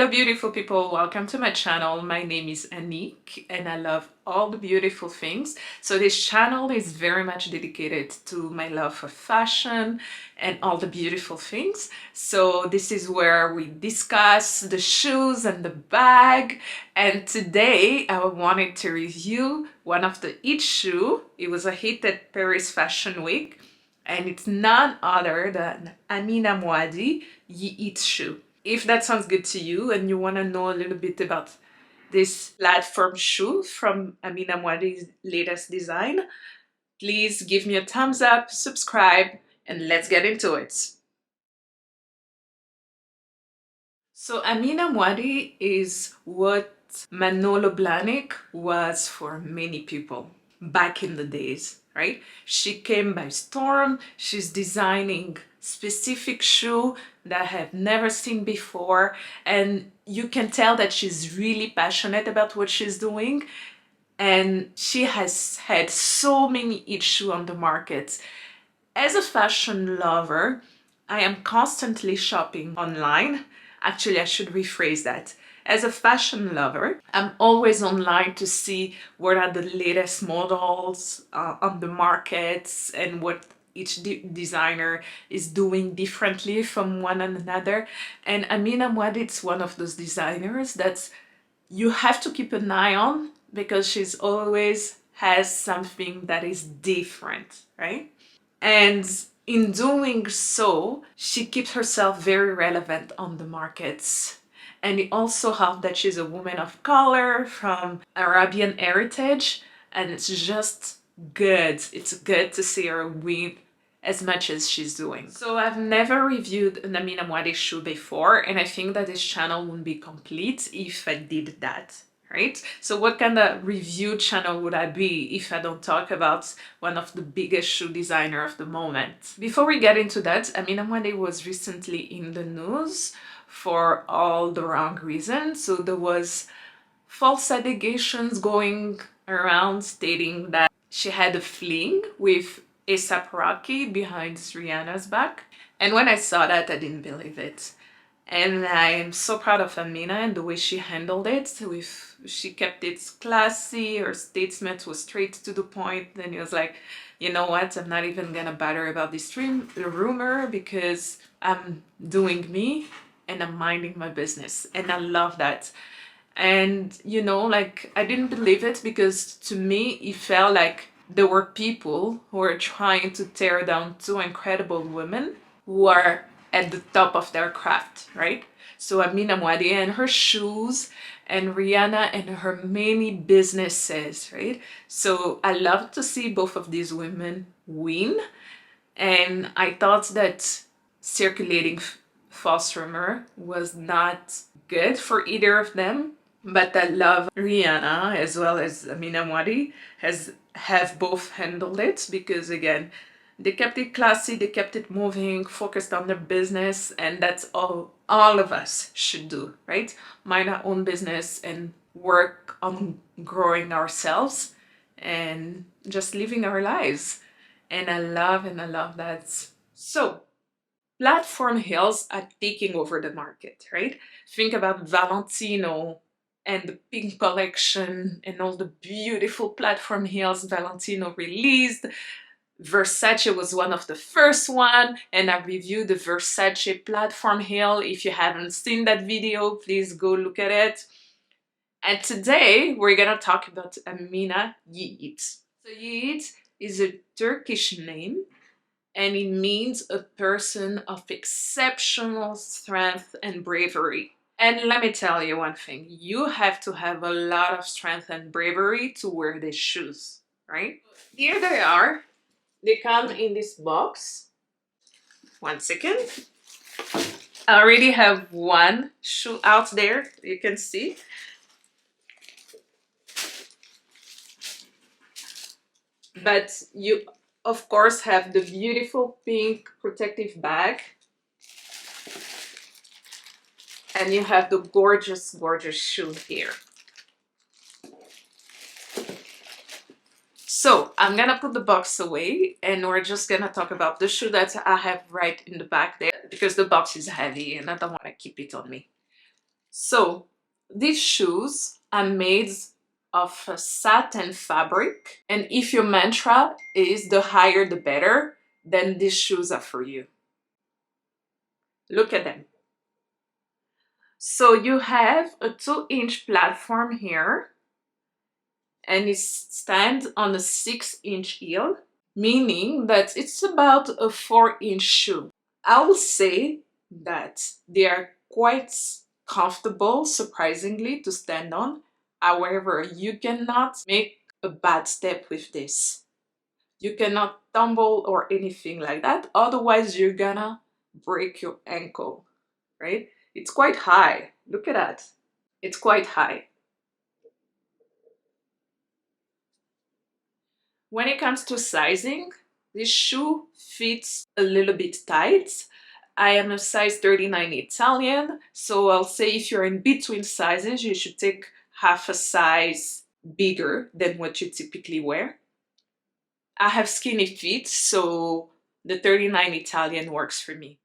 Hello beautiful people, welcome to my channel. My name is Annick and I love all the beautiful things. So this channel is very much dedicated to my love for fashion and all the beautiful things. So this is where we discuss the shoes and the bag, and today I wanted to review one of the each shoe. It was a hit at Paris Fashion Week and it's none other than Amina Muaddi Yigit shoe. If that sounds good to you and you want to know a little bit about this platform shoe from Amina Muaddi's latest design, please give me a thumbs up, subscribe, and let's get into it. So Amina Muaddi is what Manolo Blahnik was for many people back in the days, right? She came by storm. She's designing specific shoe that I have never seen before, and you can tell that she's really passionate about what she's doing, and she has had so many each shoe on the market. As a fashion lover, I am constantly shopping online. Actually, I should rephrase that. As a fashion lover, I'm always online to see what are the latest models on the markets and what each designer is doing differently from one another. And Amina Muaddi is one of those designers that you have to keep an eye on because she's always has something that is different, right? And in doing so, she keeps herself very relevant on the markets. And it also helps that she's a woman of color from Arabian heritage, and it's just good. It's good to see her win as much as she's doing. So I've never reviewed an Amina Muaddi shoe before, and I think that this channel wouldn't be complete if I did that. Right? So what kind of review channel would I be if I don't talk about one of the biggest shoe designer of the moment? Before we get into that, Amina Muaddi was recently in the news for all the wrong reasons. So there was false allegations going around stating that she had a fling with A$AP Rocky behind Rihanna's back. And when I saw that, I didn't believe it. And I am so proud of Amina and the way she handled it. She kept it classy, her statement was straight to the point, and it was like, you know what, I'm not even gonna bother about this rumor because I'm doing me and I'm minding my business, and I love that. And you know, like, I didn't believe it because to me it felt like there were people who were trying to tear down two incredible women who are at the top of their craft, right? So Amina Muaddi and her shoes, and Rihanna and her many businesses, right? So I love to see both of these women win, and I thought that circulating false rumor was not good for either of them. But I love Rihanna as well as Amina Muaddi have both handled it, because again, they kept it classy, they kept it moving, focused on their business, and that's all of us should do, right? Mind our own business and work on growing ourselves and just living our lives. And I love that. So platform heels are taking over the market, right? Think about Valentino and the pink collection and all the beautiful platform heels Valentino released. Versace was one of the first one, and I reviewed the Versace platform heel. If you haven't seen that video, please go look at it. And today we're gonna talk about Amina Yigit. So Yigit is a Turkish name, and it means a person of exceptional strength and bravery. And let me tell you one thing, you have to have a lot of strength and bravery to wear these shoes, right? Here they are. They come in this box. 1 second. I already have one shoe out there, you can see. But you, of course, have the beautiful pink protective bag. And you have the gorgeous, gorgeous shoe here. So I'm gonna put the box away and we're just gonna talk about the shoe that I have right in the back there, because the box is heavy and I don't want to keep it on me. So these shoes are made of a satin fabric, and if your mantra is the higher the better, then these shoes are for you. Look at them. So you have a 2-inch platform here, and it stands on a 6-inch heel, meaning that it's about a 4-inch shoe. I will say that they are quite comfortable, surprisingly, to stand on. However, you cannot make a bad step with this. You cannot tumble or anything like that, otherwise you're gonna break your ankle, right? It's quite high. Look at that. It's quite high. When it comes to sizing, this shoe fits a little bit tight. I am a size 39 Italian, so I'll say if you're in between sizes, you should take half a size bigger than what you typically wear. I have skinny feet, so the 39 Italian works for me.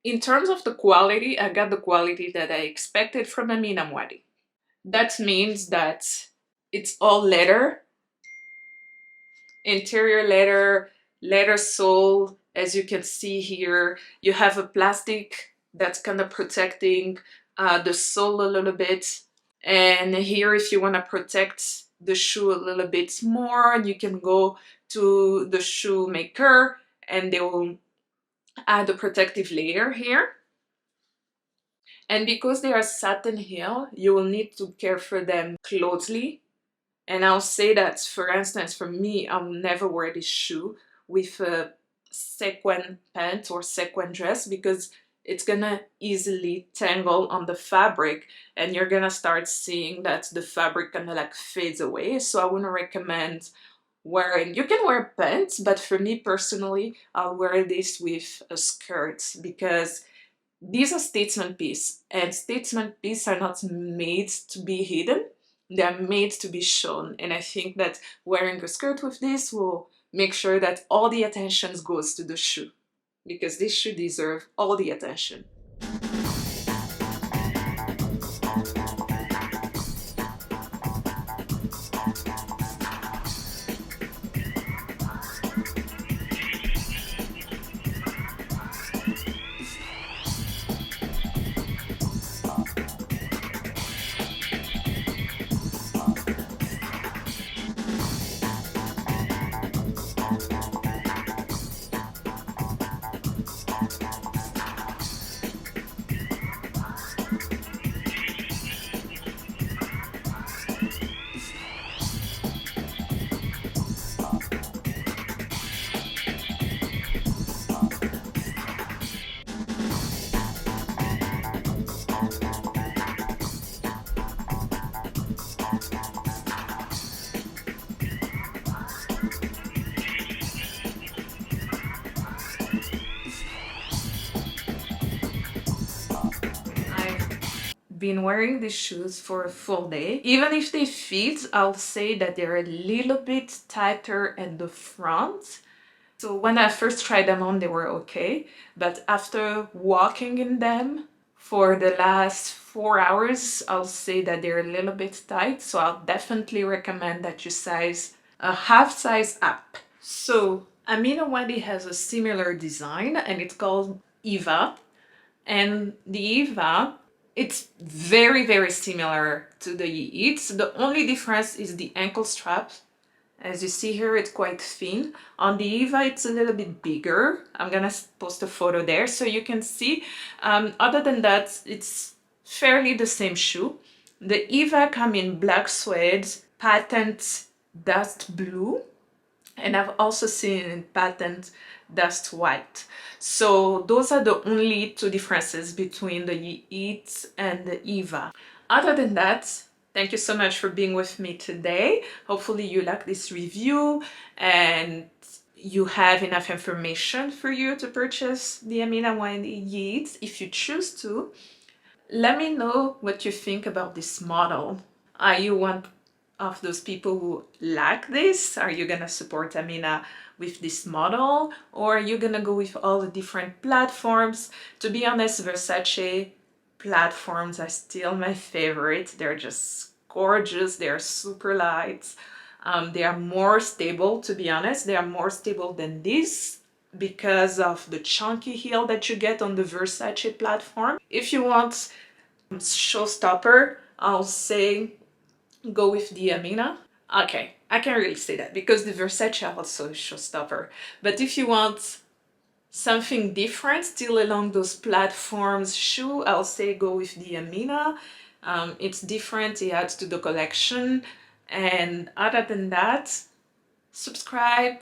In terms of the quality, I got the quality that I expected from Amina Muaddi. That means that it's all leather, interior leather, leather sole. As you can see here, you have a plastic that's kind of protecting the sole a little bit. And here, if you want to protect the shoe a little bit more, you can go to the shoemaker and they will add a protective layer here. And because they are satin heel, you will need to care for them closely. And I'll say that, for instance, for me, I'll never wear this shoe with a sequin pant or sequin dress because it's gonna easily tangle on the fabric and you're gonna start seeing that the fabric kind of like fades away. So I wouldn't recommend wearing, you can wear pants, but for me personally, I'll wear this with a skirt because these are statement pieces, and statement pieces are not made to be hidden. They're made to be shown. And I think that wearing a skirt with this will make sure that all the attention goes to the shoe, because this shoe deserves all the attention. Been wearing these shoes for a full day. Even if they fit, I'll say that they're a little bit tighter at the front. So when I first tried them on, they were okay. But after walking in them for the last 4 hours, I'll say that they're a little bit tight. So I'll definitely recommend that you size a half size up. So Amina Muaddi has a similar design and it's called Eva. And the Eva, it's very, very similar to the Yigit. The only difference is the ankle strap. As you see here, it's quite thin. On the Eva, it's a little bit bigger. I'm gonna post a photo there so you can see. Other than that, it's fairly the same shoe. The Eva come in black suede, patent dust blue, and I've also seen in patent dust white. So those are the only two differences between the Yigit and the Eva. Other than that, thank you so much for being with me today. Hopefully you like this review and you have enough information for you to purchase the Amina Muaddi Yigit if you choose to. Let me know what you think about this model. Are you one of those people who like this? Are you gonna support Amina with this model, or are you gonna go with all the different platforms? To be honest, Versace platforms are still my favorite. They're just gorgeous. They're super light. They are more stable, to be honest. They are more stable than this because of the chunky heel that you get on the Versace platform. If you want showstopper, I'll say go with the Amina. Okay, I can't really say that because the Versace are also a showstopper. But if you want something different still along those platforms shoe, I'll say go with the Amina. It's different, it adds to the collection. And other than that, subscribe,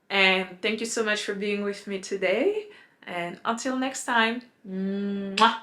and thank you so much for being with me today. And until next time, mwah!